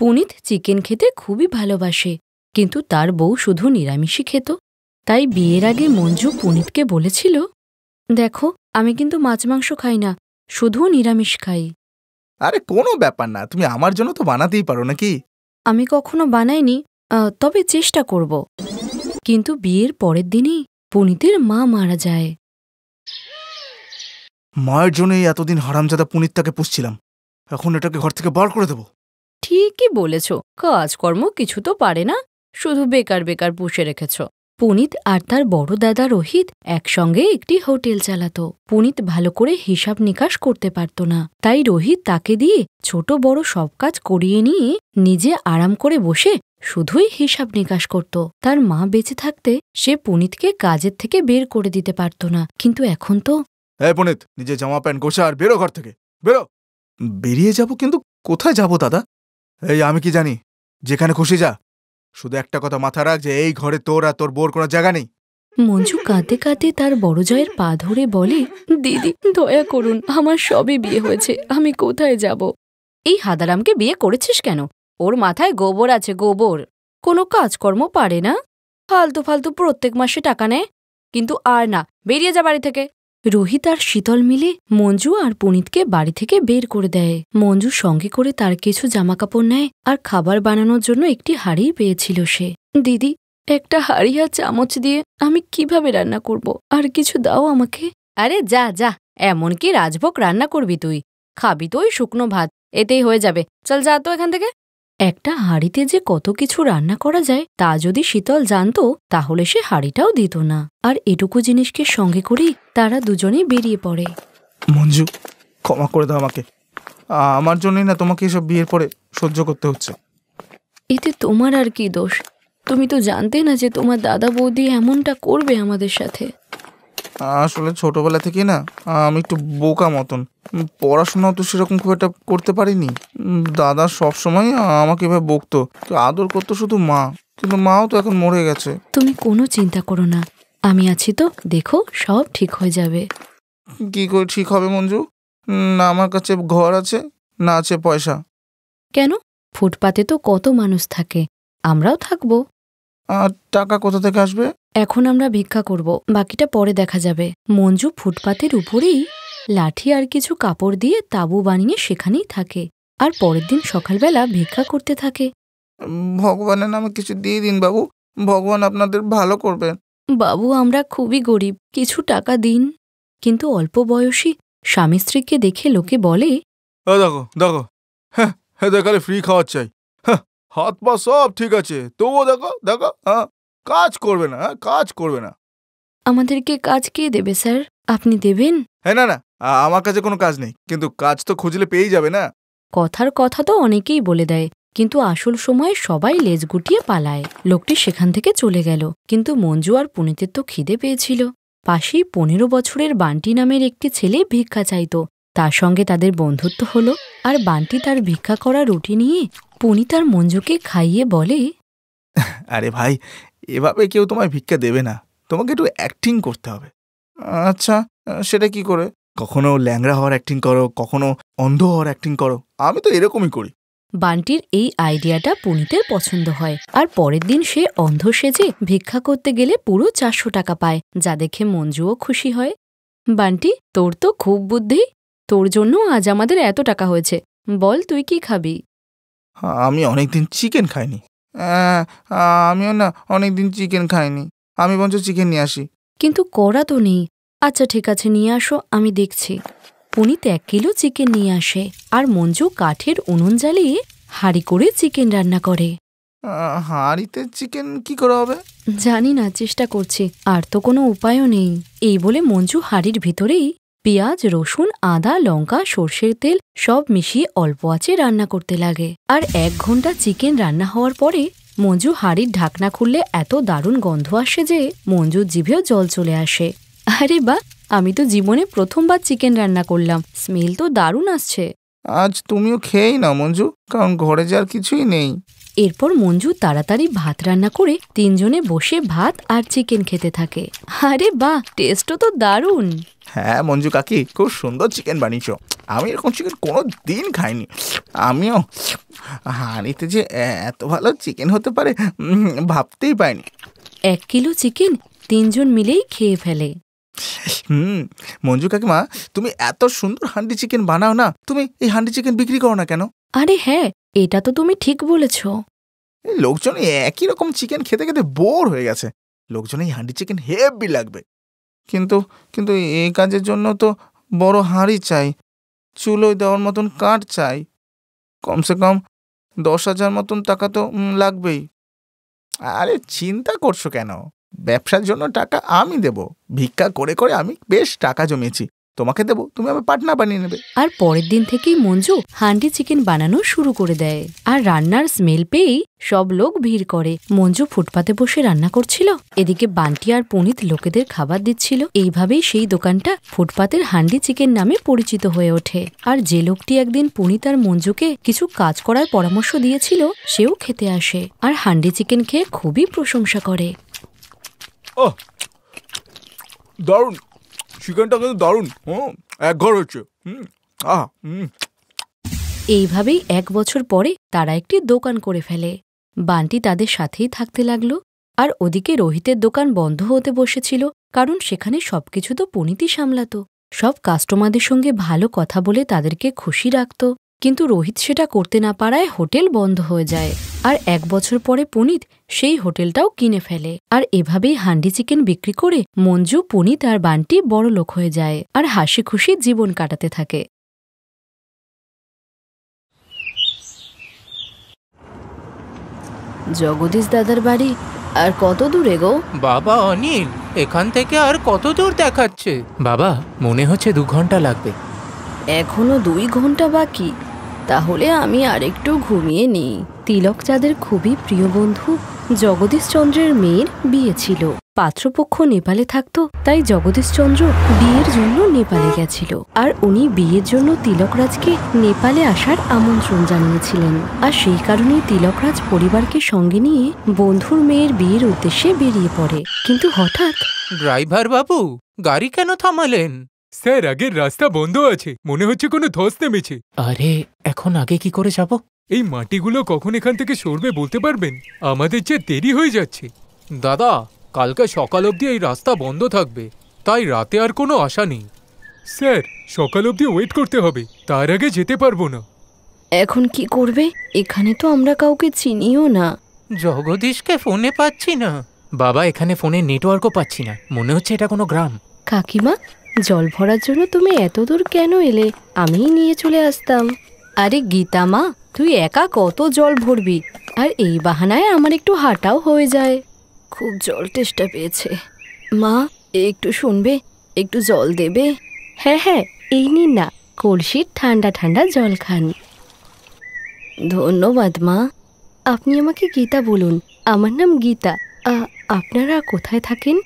Punit chicken খেতে খুবই ভালোবাসে, কিন্তু তার বউ শুধু নিরামিষই খেত। তাই বিয়ের আগে মঞ্জু পুনিতকে বলেছিল, দেখো আমি কিন্তু মাছ মাংস খাই না, শুধু নিরামিষ খাই। আরে কোনো ব্যাপার না, তুমি আমার জন্য তো বানাতেই পারো নাকি? আমি কখনো বানাইনি, তবে চেষ্টা করব। কিন্তু বিয়ের পরের দিনই পুনিতের মা মারা যায়। মায়ের জন্যই এতদিন হারামজাদা পুনিতটাকে পুষছিলাম, এখন এটাকে ঘর থেকে বার করে দেবো। ঠিকই বলেছ, কাজকর্ম কিছু তো পারে না, শুধু বেকার বেকার পুষে রেখেছ। পুনিত আর তার বড় দাদা রোহিত একসঙ্গে একটি হোটেল চালাতো। পুনিত ভালো করে হিসাব নিকাশ করতে পারত না, তাই রোহিত তাকে দিয়ে ছোট বড় সব কাজ করিয়ে নিয়ে নিজে আরাম করে বসে শুধুই হিসাব নিকাশ করত। তার মা বেঁচে থাকতে সে পুনিতকে কাজের থেকে বের করে দিতে পারত না, কিন্তু এখন তো। এই পুনিত, নিজে জামা প্যান্ট গোছা আর বেরো ঘর থেকে, বেরো। বেরিয়ে যাব? কিন্তু কোথায় যাব দাদা? এই আমি কি জানি, যেখানে খুশি যা, শুধু একটা কথা মাথা রাখ যে এই ঘরে তোর আর তোর বোর কোনো জায়গা নেই। মঞ্জু কাঁদতে কাঁদতে তার বড় জয়ের পা ধরে বলে, দিদি দয়া করুন, আমার সবে বিয়ে হয়েছে, আমি কোথায় যাব? এই হাদারামকে বিয়ে করেছিস কেন? ওর মাথায় গোবর আছে, গোবর। কোনো কাজকর্ম পারে না, ফালতু ফালতু প্রত্যেক মাসে টাকা নেয়, কিন্তু আর না, বেরিয়ে যা বাড়ি থেকে। রোহিত আর শীতল মিলে মঞ্জু আর পুনিতকে বাড়ি থেকে বের করে দেয়। মঞ্জু সঙ্গে করে তার কিছু জামাকাপড় নেয় আর খাবার বানানোর জন্য একটি হাঁড়ি পেয়েছিল সে। দিদি, একটা হাঁড়ি আর চামচ দিয়ে আমি কিভাবে রান্না করব? আর কিছু দাও আমাকে। আরে যা যা, এমন কি রাজভোগ রান্না করবি তুই? খাবি তো ওই শুকনো ভাত, এতেই হয়ে যাবে। চল যা তো এখান থেকে। একটা হাঁড়িতে যে কত কিছু রান্না করা যায় তা যদি শীতল জানতো তাহলে সে হাঁড়িটাও দিত না। আর এটুকু জিনিসকে সঙ্গে করেই তারা দুজনেই বেরিয়ে পড়ে। মঞ্জু, ক্ষমা করে দাও আমাকে, আমার জন্যই না তোমাকে এসব বিয়ের পরে সহ্য করতে হচ্ছে। এতে তোমার আর কি দোষ? তুমি তো জানতে না যে তোমার দাদা বৌদি এমনটা করবে আমাদের সাথে। আসলে ছোটবেলা থেকেই না আমি একটু বোকা মতন, পড়াশোনাও তো সেরকম খুব একটা করতে পারিনি। দাদা সবসময় আমাকে এভাবে বকতো, তো আদর করতো শুধু মা, কিন্তু মাও তো এখন মরে গেছে। তুমি কোনো চিন্তা করো না, আমি আছি তো, দেখো সব ঠিক হয়ে যাবে। কি করে ঠিক হবে মঞ্জু? না আমার কাছে ঘর আছে, না আছে পয়সা। কেন? ফুটপাতে তো কত মানুষ থাকে, আমরাও থাকবো। আর টাকা কোথা থেকে আসবে? এখন আমরা ভিক্ষা করব, বাকিটা পরে দেখা যাবে। মঞ্জু ফুটপাতের উপরেই লাঠি আর কিছু কাপড় দিয়ে তাঁবু বানিয়ে সেখানেই থাকে, আর পরের দিন সকালবেলা ভিক্ষা করতে থাকে। ভগবানের নামে কিছু দিয়ে দিন বাবু, ভগবান আপনাদের ভালো করবেন। বাবু, আমরা খুবই গরিব, কিছু টাকা দিন। কিন্তু অল্প বয়সী স্বামী স্ত্রীকে দেখে লোকে বলে, দেখো দেখো, হ্যাঁ দেখালে ফ্রি খাওয়ার চাই, হাত পা সব ঠিক আছে, তবুও দেখো দেখো, কাজ করবে না, কাজ করবে না। আমাদেরকে কাজ কে দেবে স্যার? আপনি দেবেন? হ্যাঁ না না, আমার কাছে কোনো কাজ নেই, কিন্তু কাজ তো খুঁজলে পেয়েই যাবে না। কথার কথা তো অনেকেই বলে দেয়, কিন্তু আসল সময়ে সবাই লেজ গুটিয়ে পালায়। লোকটি সেখান থেকে চলে গেল, কিন্তু মঞ্জু আর পুনিতের তো খিদে পেয়েছিল। পাশেই 15 বছরের বান্টি নামের একটি ছেলে ভিক্ষা চাইত। তার সঙ্গে তাদের বন্ধুত্ব হলো, আর বান্টি তার ভিক্ষা করা রুটি নিয়ে পুনিত আর মঞ্জুকে খাইয়ে বলে, আরে ভাই, এভাবে কেউ তোমায় ভিক্ষা দেবে না, তোমাকে একটু অ্যাক্টিং করতে হবে। আচ্ছা, সেটা কি করে? কখনো ল্যাংড়া হওয়ার অ্যাক্টিং করো, কখনো অন্ধ হওয়ার অ্যাক্টিং করো, আমি তো এরকমই করি। বান্টির এই আইডিয়াটা পুনিতের পছন্দ হয়, আর পরের দিন সে অন্ধ সেজে ভিক্ষা করতে গেলে পুরো 400 টাকা পায়, যা দেখে মঞ্জুও খুশি হয়। বান্টি, তোর তো খুব বুদ্ধি, তোর জন্য আজ আমাদের এত টাকা হয়েছে, বল তুই কি খাবি? আমি অনেকদিন চিকেন খাইনি। আমিও না অনেকদিন চিকেন খাইনি, আমি বরঞ্চ চিকেন নিয়ে আসি। কিন্তু করা তো নেই। আচ্ছা ঠিক আছে, নিয়ে আসো, আমি দেখছি। পুনিত 1 কিলো চিকেন নিয়ে আসে, আর মঞ্জু কাঠের উনুন জ্বালিয়ে হাঁড়ি করে চিকেন রান্না করে। হাঁড়িতে চিকেন কি করে হবে? জানি না, চেষ্টা করছি, আর তো কোনো উপায়ও নেই। এই বলে মঞ্জু হাঁড়ির ভিতরেই পেঁয়াজ, রসুন, আদা, লঙ্কা, সর্ষের তেল সব মিশিয়ে অল্প আঁচে রান্না করতে লাগে। আর 1 ঘন্টা চিকেন রান্না হওয়ার পরে মঞ্জু হাঁড়ির ঢাকনা খুললে এত দারুণ গন্ধ আসে যে মঞ্জুর জিভেও জল চলে আসে। আরে বাহ, আমি তো জীবনে প্রথমবার চিকেন রান্না করলাম, স্মেল তো দারুণ আসছে। আজ তুমিও খেয়েই না মঞ্জু, কারণ ঘরে যার কিছুই নেই। এরপর মঞ্জু তাড়াতাড়ি ভাত রান্না করে 3 জনে বসে ভাত আর চিকেন খেতে থাকে। আরে বাহ, টেস্টও তো দারুণ। হ্যাঁ মঞ্জু কাকি, খুব সুন্দর চিকেন বানিয়েছো, আমি এরকম চিকেন কোনো দিন খাইনি। আমিও হাঁড়িতে যে এত ভালো চিকেন হতে পারে ভাবতেই পারিনি। 1 কিলো চিকেন 3 জন মিলেই খেয়ে ফেলে। মঞ্জু কাকিমা, তুমি এত সুন্দর হান্ডি চিকেন বানাও না, তুমি এই হান্ডি চিকেন বিক্রি করো না কেন? আরে হ্যাঁ, এটা তো তুমি ঠিক বলেছ। লোকজন একই রকম চিকেন খেতে খেতে বোর হয়ে গেছে, লোকজন এই হান্ডি চিকেন হেভি লাগবে। কিন্তু কিন্তু এই কাজের জন্য তো বড় হাঁড়ি চাই, চুলোয় দেওয়ার মতন কাঠ চাই, কমসে কম 10,000 মতন টাকা তো লাগবেই। আরে চিন্তা করছো কেন? ব্যবসার জন্য টাকা আমি দেব, ভিক্ষা করে করে আমি বেশ টাকা জমিয়েছি, তোমাকে দেব, তুমি আমার পার্টনার বানিয়ে নেবে। আর পরের দিন থেকেই মঞ্জু হান্ডি চিকেন বানানো শুরু করে দেয়। আর রান্নার স্মেল পেয়েই সব লোক ভিড় করে। মঞ্জু ফুটপাতে বসে রান্না করছিল, এদিকে বান্টি আর পুনিত লোকেদের খাবার দিচ্ছিল। এইভাবেই সেই দোকানটা ফুটপাতের হান্ডি চিকেন নামে পরিচিত হয়ে ওঠে। আর যে লোকটি একদিন পুনিত আর মঞ্জুকে কিছু কাজ করার পরামর্শ দিয়েছিল, সেও খেতে আসে আর হান্ডি চিকেন খেয়ে খুবই প্রশংসা করে। দারুণ, চিকেনটা কিন্তু দারুণ, এক ঘর হচ্ছে। এইভাবেই 1 বছর পরে তারা একটি দোকান করে ফেলে। বান্টি তাদের সাথেই থাকতে লাগলো। আর ওদিকে রোহিতের দোকান বন্ধ হতে বসেছিল, কারণ সেখানে সবকিছু তো পুনিতই সামলাতো। সব কাস্টমারদের সঙ্গে ভালো কথা বলে তাদেরকে খুশি রাখত, কিন্তু রোহিত সেটা করতে না পারায় হোটেল বন্ধ হয়ে যায়। আর 1 বছর পরে পুনিত সেই হোটেলটাও কিনে ফেলে। আর এভাবেই হান্ডি চিকেন বিক্রি করে মঞ্জু, পুনিত আর বান্টি বড় লোক হয়ে যায় আর হাসি খুশি জীবন কাটাতে থাকে। জগদীশ দাদার বাড়ি আর কত দূরে গো? বাবা অনিল, এখান থেকে আর কত দূর দেখাচ্ছে? বাবা, মনে হচ্ছে 2 ঘন্টা লাগবে। এখনো 2 ঘন্টা বাকি, তাহলে আমি আরেকটু ঘুমিয়ে নিই। তিলক চাঁদের খুবই প্রিয় বন্ধু জগদীশচন্দ্রের মেয়ের বিয়ে ছিল। পাত্রপক্ষ নেপালে থাকতো, তাই জগদীশচন্দ্র বিয়ের জন্য নেপালে গেছিল। আর উনি বিয়ের জন্য তিলকরাজকে নেপালে আসার আমন্ত্রণ জানিয়েছিলেন। আর সেই কারণেই তিলকরাজ পরিবারকে সঙ্গে নিয়ে বন্ধুর মেয়ের বিয়ের উদ্দেশ্যে বেরিয়ে পড়ে। কিন্তু হঠাৎ, ড্রাইভার বাবু, গাড়ি কেন থামালেন? স্যার, আগের রাস্তা বন্ধ আছে, মনে হচ্ছে কোনো ধস নেমেছে। আরে, এখন আগে কি করে যাব? এই মাটিগুলো কখন এখান থেকে সরবে বলতে পারবেন? আমাদের যে দেরি হয়ে যাচ্ছে। দাদা, কালকে সকাল অবধি এই রাস্তা বন্ধ থাকবে, তাই রাতে আর কোনো আশা নেই। স্যার, সকাল অবধি ওয়েট করতে হবে, তার আগে যেতে পারবো না। এখন কি করবে? এখানে তো আমরা কাউকে চিনিও না। জগদীশকে ফোনে পাচ্ছি না। বাবা, এখানে ফোনে নেটওয়ার্কও পাচ্ছি না, মনে হচ্ছে এটা কোনো গ্রাম। কাকিমা, জল ভরার জন্য তুমি এত দূর কেন এলে? আমিই নিয়ে চলে আসতাম। আরে গীতা মা, তুই একা কত জল ভরবি? আর এই বাহানায় আমার একটু হাঁটাও হয়ে যায়। খুব জল তেষ্টা পেয়েছে। মা, একটু শুনবে, একটু জল দেবে? হ্যাঁ হ্যাঁ, এই নিন না, কলসির ঠান্ডা ঠান্ডা জল খান। ধন্যবাদ মা। আপনি আমাকে গীতা বলুন, আমার নাম গীতা। আপনারা কোথায় থাকেন?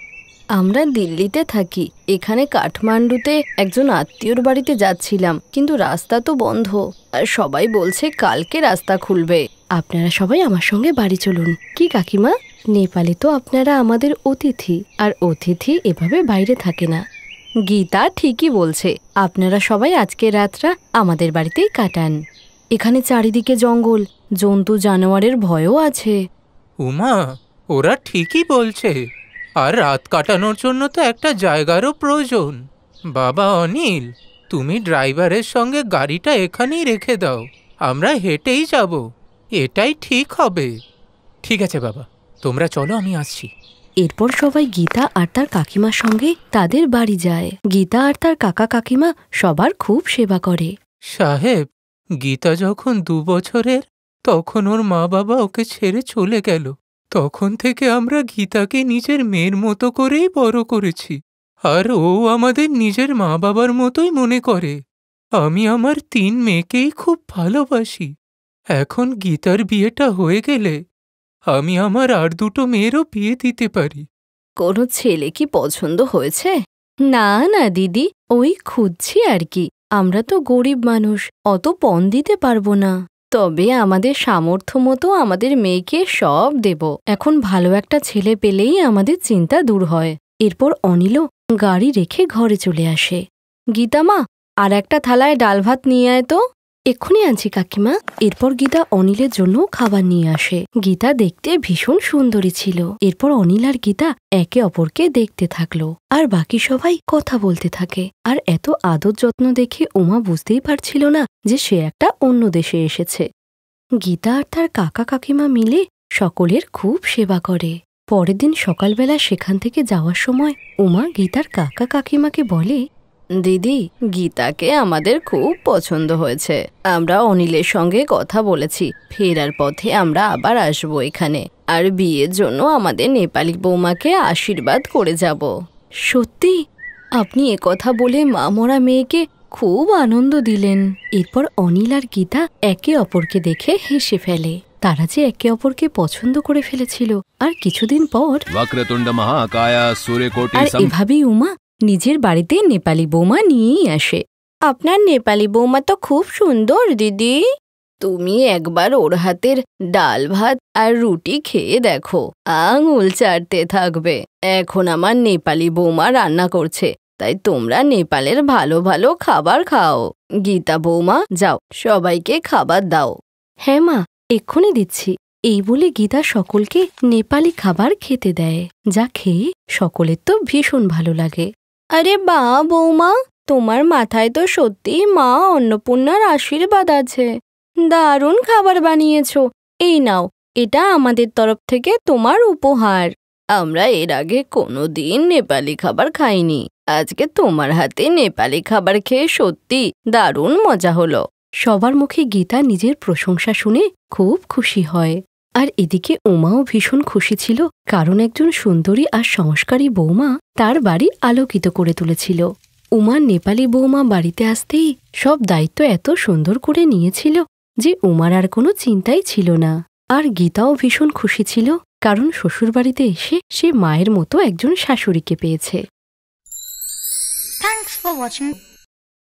আমরা দিল্লিতে থাকি। এখানে কাঠমান্ডুতে একজন আত্মীয়র বাড়িতে যাচ্ছিলাম, কিন্তু রাস্তা তো বন্ধ। আর সবাই বলছে কালকে রাস্তা খুলবে। আপনারা সবাই আমার সঙ্গে বাড়ি চলুন। কি কাকিমা, নেপালে তো আপনারা আমাদের অতিথি, আর অতিথি এভাবে বাইরে থাকে না। গীতা ঠিকই বলছে, আপনারা সবাই আজকের রাতটা আমাদের বাড়িতেই কাটান। এখানে চারিদিকে জঙ্গল, জন্তু জানোয়ারের ভয়ও আছে। উমা, ওরা ঠিকই বলছে। আর রাত কাটানোর জন্য তো একটা জায়গারও প্রয়োজন। বাবা অনিল, তুমি ড্রাইভারের সঙ্গে গাড়িটা এখানেই রেখে দাও, আমরা হেঁটেই যাব, এটাই ঠিক হবে। ঠিক আছে বাবা, তোমরা চলো, আমি আসছি। এরপর সবাই গীতা আর তার কাকিমার সঙ্গে তাদের বাড়ি যায়। গীতা আর তার কাকা কাকিমা সবার খুব সেবা করে। সাহেব, গীতা যখন 2 বছরের, তখন ওর মা বাবা ওকে ছেড়ে চলে গেল। তখন থেকে আমরা গীতাকে নিজের মেয়ের মতো করেই বড় করেছি, আর ও আমাদের নিজের মা বাবার মতোই মনে করে। আমি আমার 3 মেয়েকেই খুব ভালোবাসি। এখন গীতার বিয়েটা হয়ে গেলে আমি আমার আর 2টো মেয়েরও বিয়ে দিতে পারি। কোনো ছেলে কি পছন্দ হয়েছে? না না দিদি, ওই খুঁজছি আর কি। আমরা তো গরিব মানুষ, অত পণ দিতে পারবো না। তবে আমাদের সামর্থ্য মতো আমাদের মেয়েকে সব দেব। এখন ভালো একটা ছেলে পেলেই আমাদের চিন্তা দূর হয়। এরপর অনিলও গাড়ি রেখে ঘরে চলে আসে। গীতা মা, আর একটা থালায় ডাল ভাত নিয়ে আয় তো। এক্ষুনি আনছি কাকিমা। এরপর গীতা অনিলের জন্য খাবার নিয়ে আসে। গীতা দেখতে ভীষণ সুন্দরী ছিল। এরপর অনিল আর গীতা একে অপরকে দেখতে থাকলো, আর বাকি সবাই কথা বলতে থাকে। আর এত আদর যত্ন দেখে উমা বুঝতেই পারছিল না যে সে একটা অন্য দেশে এসেছে। গীতা আর তার কাকা কাকিমা মিলে সকলের খুব সেবা করে। পরের দিন সকালবেলা সেখান থেকে যাওয়ার সময় উমা গীতার কাকা কাকিমাকে বলে, দিদি, গীতাকে আমাদের খুব পছন্দ হয়েছে। আমরা অনিলের সঙ্গে কথা বলেছি, ফেরার পথে আমরা আবার আসবো এখানে, আর বিয়ের জন্য আমাদের নেপালি বৌমাকে আশীর্বাদ করে যাব। সত্যি? আপনি কথা বলে মা মরা মেয়েকে খুব আনন্দ দিলেন। এরপর অনিল আর গীতা একে অপরকে দেখে হেসে ফেলে। তারা যে একে অপরকে পছন্দ করে ফেলেছিল। আর কিছুদিন পর আর এভাবেই উমা নিজের বাড়িতে নেপালি বৌমা নিয়েই আসে। আপনার নেপালি বৌমা তো খুব সুন্দর দিদি। তুমি একবার ওর হাতের ডাল ভাত আর রুটি খেয়ে দেখো, আঙুল চাটতে থাকবে। এখন আমার নেপালি বৌমা রান্না করছে, তাই তোমরা নেপালের ভালো ভালো খাবার খাও। গীতা বৌমা, যাও সবাইকে খাবার দাও। হ্যাঁ মা, এক্ষুনি দিচ্ছি। এই বলে গীতা সকলকে নেপালি খাবার খেতে দেয়, যা খেয়ে সকলের তো ভীষণ ভালো লাগে। আরে বা বৌমা, তোমার মাথায় তো সত্যি মা অন্নপূর্ণার আশীর্বাদ আছে। দারুণ খাবার বানিয়েছো। এই নাও, এটা আমাদের তরফ থেকে তোমার উপহার। আমরা এর আগে কোনোদিন নেপালি খাবার খাইনি। আজকে তোমার হাতে নেপালি খাবার খেয়ে সত্যি দারুণ মজা হলো। সবার মুখে গীতা নিজের প্রশংসা শুনে খুব খুশি হয়। আর এদিকে উমাও ভীষণ খুশি ছিল, কারণ একজন সুন্দরী আর সংস্কারী বৌমা তার বাড়ি আলোকিত করে তুলেছিল। উমার নেপালি বৌমা বাড়িতে আসতেই সব দায়িত্ব এত সুন্দর করে নিয়েছিল যে উমার আর কোনো চিন্তাই ছিল না। আর গীতাও ভীষণ খুশি ছিল, কারণ শ্বশুরবাড়িতে এসে সে মায়ের মতো একজন শাশুড়িকে পেয়েছে। Thanks for watching.